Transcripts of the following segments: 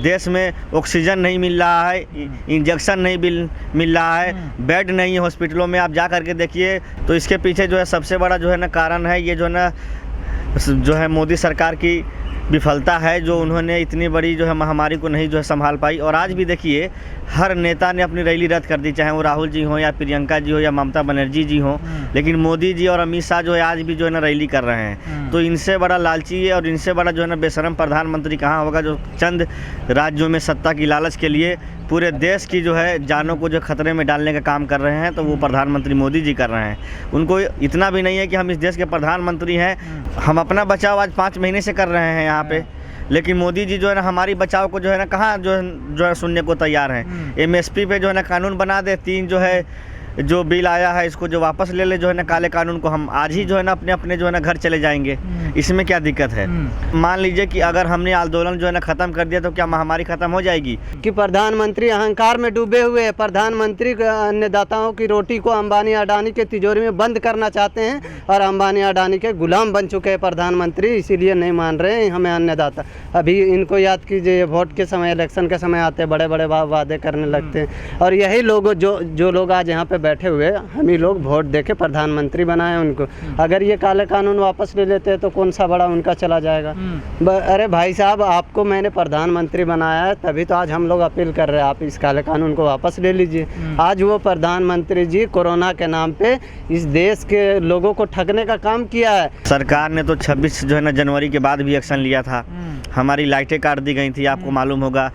देश में ऑक्सीजन नहीं मिल रहा है, इंजेक्शन नहीं मिल रहा है, बेड नहीं है हॉस्पिटलों में। आप जा करके देखिए तो इसके पीछे जो है सबसे बड़ा जो है ना कारण है ये जो है मोदी सरकार की विफलता है, जो उन्होंने इतनी बड़ी जो है महामारी को नहीं जो है संभाल पाई। और आज भी देखिए हर नेता ने अपनी रैली रद्द कर दी, चाहे वो राहुल जी हो या प्रियंका जी हो या ममता बनर्जी जी हो, लेकिन मोदी जी और अमित शाह जो है आज भी जो है ना रैली कर रहे हैं। तो इनसे बड़ा लालची और इनसे बड़ा जो है ना बेशरम प्रधानमंत्री कहाँ होगा, जो चंद राज्यों में सत्ता की लालच के लिए पूरे देश की जो है जानों को जो खतरे में डालने का काम कर रहे हैं। तो वो प्रधानमंत्री मोदी जी कर रहे हैं। उनको इतना भी नहीं है कि हम इस देश के प्रधानमंत्री हैं, हम अपना बचाव आज 5 महीने से कर रहे हैं यहाँ पे, लेकिन मोदी जी जो है ना हमारी बचाव को जो है ना कहाँ जो है सुनने को तैयार हैं। MSP पे जो है ना कानून बना दे, 3 जो है जो बिल आया है इसको जो वापस ले ले जो है ना काले कानून को, हम आज ही जो है ना अपने जो है ना घर चले जाएंगे। इसमें क्या दिक्कत है? मान लीजिए कि अगर हमने आंदोलन जो है ना ख़त्म कर दिया तो क्या महामारी ख़त्म हो जाएगी? कि प्रधानमंत्री अहंकार में डूबे हुए हैं। प्रधानमंत्री अन्नदाताओं की रोटी को अंबानी अडानी के तिजोरी में बंद करना चाहते हैं और अंबानी अडानी के गुलाम बन चुके हैं प्रधानमंत्री, इसीलिए नहीं मान रहे हैं हमें अन्नदाता। अभी इनको याद कीजिए, वोट के समय, इलेक्शन के समय आते बड़े बड़े वादे करने लगते हैं। और यही लोग जो लोग आज यहाँ पे बैठे हुए, हम ही लोग वोट देके प्रधानमंत्री बनाए उनको। अगर ये काले कानून वापस ले लेते हैं तो कौन सा बड़ा उनका चला जाएगा। अरे भाई साहब, आपको मैंने प्रधानमंत्री बनाया है, तभी तो आज हम लोग अपील कर रहे हैं आप इस काले कानून को वापस ले लीजिए। आज वो प्रधानमंत्री जी कोरोना के नाम पे इस देश के लोगों को ठगने का काम किया है। सरकार ने तो 26 जो है ना जनवरी के बाद भी एक्शन लिया था। हमारी लाइटें काट दी गई थी, आपको मालूम होगा।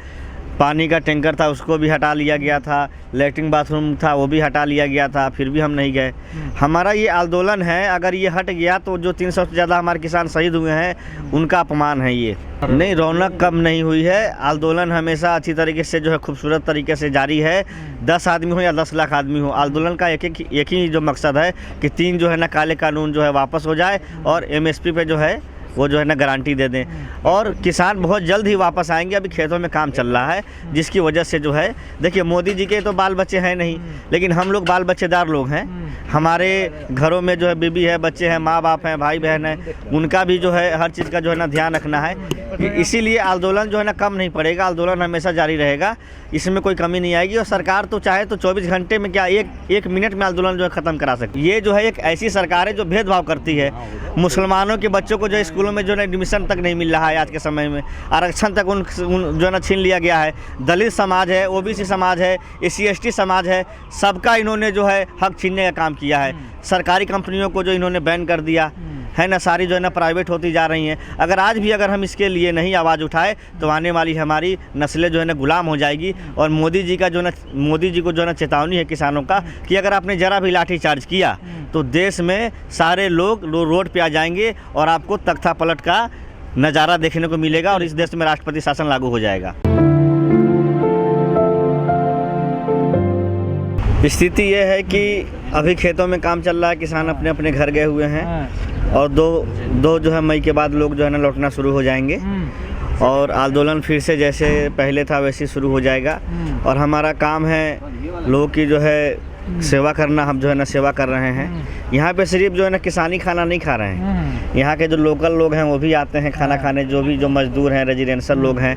पानी का टैंकर था उसको भी हटा लिया गया था, लैट्रिन बाथरूम था वो भी हटा लिया गया था, फिर भी हम नहीं गए। हमारा ये आंदोलन है, अगर ये हट गया तो जो 300 से ज़्यादा हमारे किसान शहीद हुए हैं उनका अपमान है ये। नहीं, रौनक कम नहीं हुई है। आंदोलन हमेशा अच्छी तरीके से जो है खूबसूरत तरीके से जारी है। 10 आदमी हो या 10 लाख आदमी हो, आंदोलन का एक ही जो मकसद है कि 3 जो है ना काले कानून जो है वापस हो जाए और MSP पे जो है वो जो है ना गारंटी दे दें। और किसान बहुत जल्द ही वापस आएंगे। अभी खेतों में काम चल रहा है, जिसकी वजह से जो है देखिए मोदी जी के तो बाल बच्चे हैं नहीं, लेकिन हम लोग बाल बच्चेदार लोग हैं। हमारे घरों में जो है बीबी है, बच्चे हैं, माँ बाप हैं, भाई बहन हैं, उनका भी जो है हर चीज़ का जो है ना ध्यान रखना है। इसीलिए आंदोलन जो है ना कम नहीं पड़ेगा, आंदोलन हमेशा जारी रहेगा, इसमें कोई कमी नहीं आएगी। और सरकार तो चाहे तो 24 घंटे में क्या एक मिनट में आंदोलन जो है ख़त्म करा सकती है। ये जो है एक ऐसी सरकार है जो भेदभाव करती है। मुसलमानों के बच्चों को जो स्कूलों में जो है एडमिशन तक नहीं मिल रहा है आज के समय में, आरक्षण तक उन जो है ना छीन लिया गया है। दलित समाज है, OBC समाज है, SC ST समाज है, सबका इन्होंने जो है हक छीनने का काम किया है। सरकारी कंपनियों को जो इन्होंने बैन कर दिया है ना, सारी जो है ना प्राइवेट होती जा रही हैं। अगर आज भी अगर हम इसके लिए नहीं आवाज़ उठाए तो आने वाली हमारी नस्लें जो है ना गुलाम हो जाएगी। और मोदी जी को जो है ना चेतावनी है किसानों का कि अगर आपने ज़रा भी लाठी चार्ज किया तो देश में सारे लोग रोड पे आ जाएंगे और आपको तख्ता पलट का नज़ारा देखने को मिलेगा और इस देश में राष्ट्रपति शासन लागू हो जाएगा। स्थिति ये है कि अभी खेतों में काम चल रहा है, किसान अपने अपने घर गए हुए हैं और दो जो है मई के बाद लोग जो है ना लौटना शुरू हो जाएंगे और आंदोलन फिर से जैसे पहले था वैसे शुरू हो जाएगा। और हमारा काम है लोगों की जो है सेवा करना, हम जो है ना सेवा कर रहे हैं। यहाँ पे सिर्फ जो है ना किसानी खाना नहीं खा रहे हैं, यहाँ के जो लोकल लोग हैं वो भी आते हैं खाना खाने। जो मजदूर हैं, रेजिडेंशियल लोग हैं,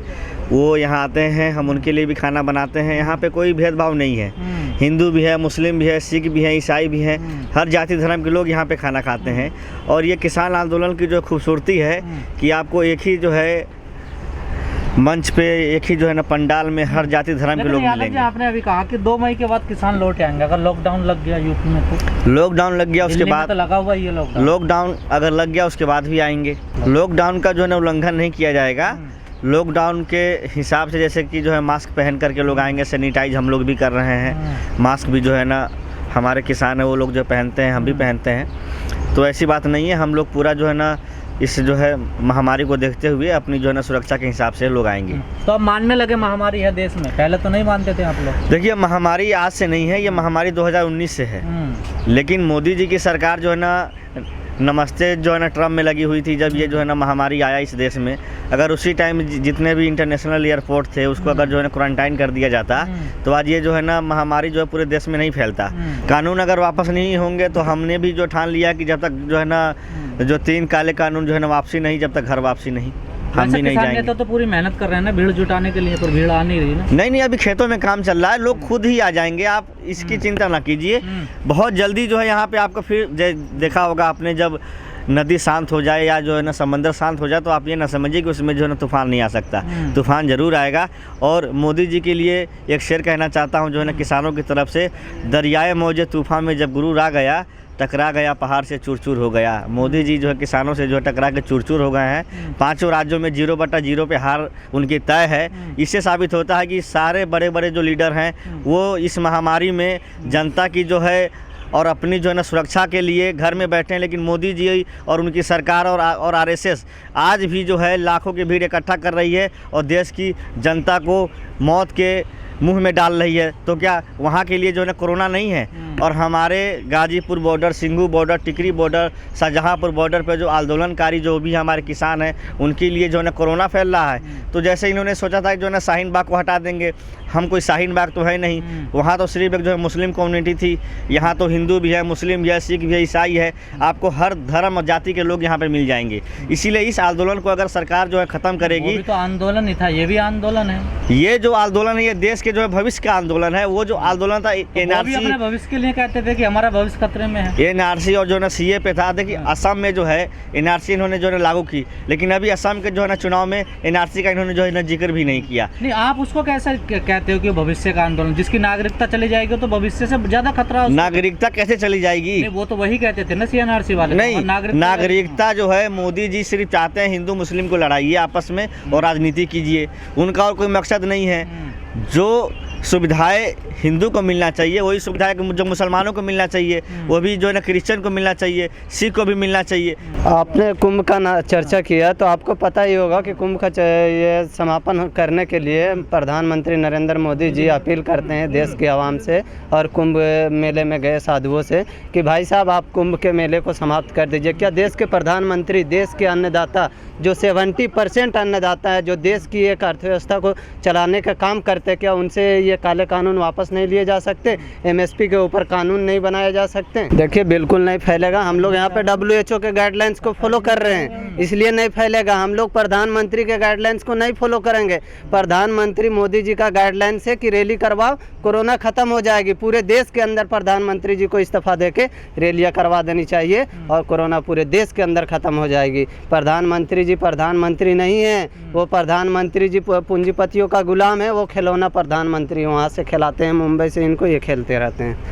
वो यहाँ आते हैं, हम उनके लिए भी खाना बनाते हैं। यहाँ पे कोई भेदभाव नहीं है, हिंदू भी है, मुस्लिम भी है, सिख भी है, ईसाई भी हैं, हर जाति धर्म के लोग यहाँ पे खाना खाते हैं। और ये किसान आंदोलन की जो खूबसूरती है कि आपको एक ही जो है मंच पे, एक ही जो है ना पंडाल में हर जाति धर्म के लोग मिलेंगे। आपने अभी कहा कि 2 मई के बाद किसान लौट आएंगे। अगर लॉकडाउन लग गया यूपी में तो? लॉकडाउन लग गया उसके बाद तो लगा हुआ ये लॉकडाउन अगर लग गया उसके बाद भी आएंगे। लॉकडाउन का जो है ना उल्लंघन नहीं किया जाएगा। लॉकडाउन के हिसाब से जैसे कि जो है मास्क पहन करके लोग आएंगे, सैनिटाइज हम लोग भी कर रहे हैं। मास्क भी जो है ना हमारे किसान है वो लोग जो पहनते हैं, हम भी पहनते हैं। तो ऐसी बात नहीं है, हम लोग पूरा जो है ना इस जो है महामारी को देखते हुए अपनी जो है ना सुरक्षा के हिसाब से लोग आएंगे। तो अब मानने लगे महामारी है देश में, पहले तो नहीं मानते थे आप लोग? देखिए, महामारी आज से नहीं है, ये महामारी 2019 से है। लेकिन मोदी जी की सरकार जो है ना नमस्ते जो है ना ट्रम्प में लगी हुई थी जब ये जो है ना महामारी आया इस देश में। अगर उसी टाइम जितने भी इंटरनेशनल एयरपोर्ट थे उसको अगर जो है ना क्वारंटाइन कर दिया जाता तो आज ये जो है ना महामारी जो है पूरे देश में नहीं फैलता। कानून अगर वापस नहीं होंगे तो हमने भी जो ठान लिया कि जब तक जो है ना जो 3 काले कानून जो है ना वापसी नहीं, जब तक घर वापसी नहीं। हम वैसे भी नहीं किसान जाएंगे। नेता तो पूरी मेहनत कर रहे हैं ना भीड़ जुटाने के लिए, पर भीड़ आ नहीं रही ना। नहीं नहीं, अभी खेतों में काम चल रहा है, लोग खुद ही आ जाएंगे, आप इसकी चिंता ना कीजिए। बहुत जल्दी जो है यहाँ पे आपको फिर देखा होगा आपने, जब नदी शांत हो जाए या जो है ना समंदर शांत हो जाए, तो आप ये ना समझिए कि उसमें जो है ना तूफान नहीं आ सकता। तूफान ज़रूर आएगा। और मोदी जी के लिए एक शेर कहना चाहता हूँ जो है ना किसानों की तरफ से, दरियाए मौजे तूफान में जब गुरूर आ गया, टकरा गया पहाड़ से चूर चूर हो गया। मोदी जी जो है किसानों से जो है टकरा के चूर चूर हो गए हैं। 5 राज्यों में 0/0 पे हार उनकी तय है। इससे साबित होता है कि सारे बड़े बड़े जो लीडर हैं वो इस महामारी में जनता की जो है और अपनी जो है ना सुरक्षा के लिए घर में बैठे हैं, लेकिन मोदी जी और उनकी सरकार और आरएसएस आज भी जो है लाखों की भीड़ इकट्ठा कर रही है और देश की जनता को मौत के मुंह में डाल रही है। तो क्या वहाँ के लिए जो है ना कोरोना नहीं है? और हमारे गाजीपुर बॉर्डर, सिंघू बॉर्डर, टिकरी बॉर्डर, शाहजहाँपुर बॉर्डर पर जो आंदोलनकारी जो भी हमारे किसान हैं उनके लिए जो है ना कोरोना फैल रहा है। तो जैसे इन्होंने सोचा था कि जो है ना शाहीन बाग को हटा देंगे, हम कोई शाहीन बाग तो है नहीं, वहाँ तो सिर्फ एक जो है मुस्लिम कम्युनिटी थी, यहाँ तो हिंदू भी है, मुस्लिम भी है, सिख भी है, ईसाई है, आपको हर धर्म और जाति के लोग यहाँ पे मिल जाएंगे। इसीलिए इस आंदोलन को अगर सरकार जो है ख़त्म करेगी, तो आंदोलन ही था, ये भी आंदोलन है। ये जो आंदोलन है ये देश के जो है भविष्य का आंदोलन है। वो जो आंदोलन था एनआरसी, अपने भविष्य के लिए कहते थे कि हमारा भविष्य खतरे में है। एनआरसी और जो है ना सीए पे था। देखिए असम में जो है एनआरसी इन्होंने जो है लागू की, लेकिन अभी असम के जो है ना चुनाव में एनआरसी का इन्होंने जो है ना जिक्र भी नहीं किया। नहीं, आप उसको कैसे कहते हो कि भविष्य का आंदोलन? जिसकी नागरिकता चली जाएगी तो भविष्य से ज्यादा खतरा। नागरिकता कैसे चली जाएगी? वो तो वही कहते थे ना सीएनआरसी वाले। नहीं, नागरिकता जो है मोदी जी सिर्फ चाहते हैं हिंदू मुस्लिम को लड़ाइए आपस में और राजनीति कीजिए, उनका और कोई मकसद नहीं है। जो सुविधाएं हिंदू को मिलना चाहिए वही सुविधाएं जो मुसलमानों को मिलना चाहिए वो भी जो है ना क्रिश्चियन को मिलना चाहिए, सिख को भी मिलना चाहिए। आपने कुंभ का चर्चा किया तो आपको पता ही होगा कि कुंभ का ये समापन करने के लिए प्रधानमंत्री नरेंद्र मोदी जी अपील करते हैं देश की आवाम से और कुंभ मेले में गए साधुओं से कि भाई साहब आप कुंभ के मेले को समाप्त कर दीजिए। क्या देश के प्रधानमंत्री, देश के अन्नदाता जो 70% अन्नदाता है, जो देश की एक अर्थव्यवस्था को चलाने का काम करते, क्या उनसे ये काले कानून वापस नहीं लिए जा सकते? एमएसपी के ऊपर कानून नहीं बनाए जा सकते? देखिए बिल्कुल नहीं फैलेगा। हम लोग यहाँ पे WHO के गाइडलाइंस को फॉलो कर रहे हैं, इसलिए नहीं फैलेगा। हम लोग प्रधानमंत्री के गाइडलाइंस को नहीं फॉलो करेंगे। प्रधानमंत्री मोदी जी का गाइडलाइंस है कि रैली करवाओ, कोरोना खत्म हो जाएगी। पूरे देश के अंदर प्रधानमंत्री जी को इस्तीफा देके रैलियाँ करवा देनी चाहिए और कोरोना पूरे देश के अंदर खत्म हो जाएगी। प्रधानमंत्री जी प्रधानमंत्री नहीं है, वो प्रधानमंत्री जी पूंजीपतियों का गुलाम है, वो खिलौना प्रधानमंत्री वहाँ से खिलाते हैं मुंबई से, इनको ये खेलते रहते हैं।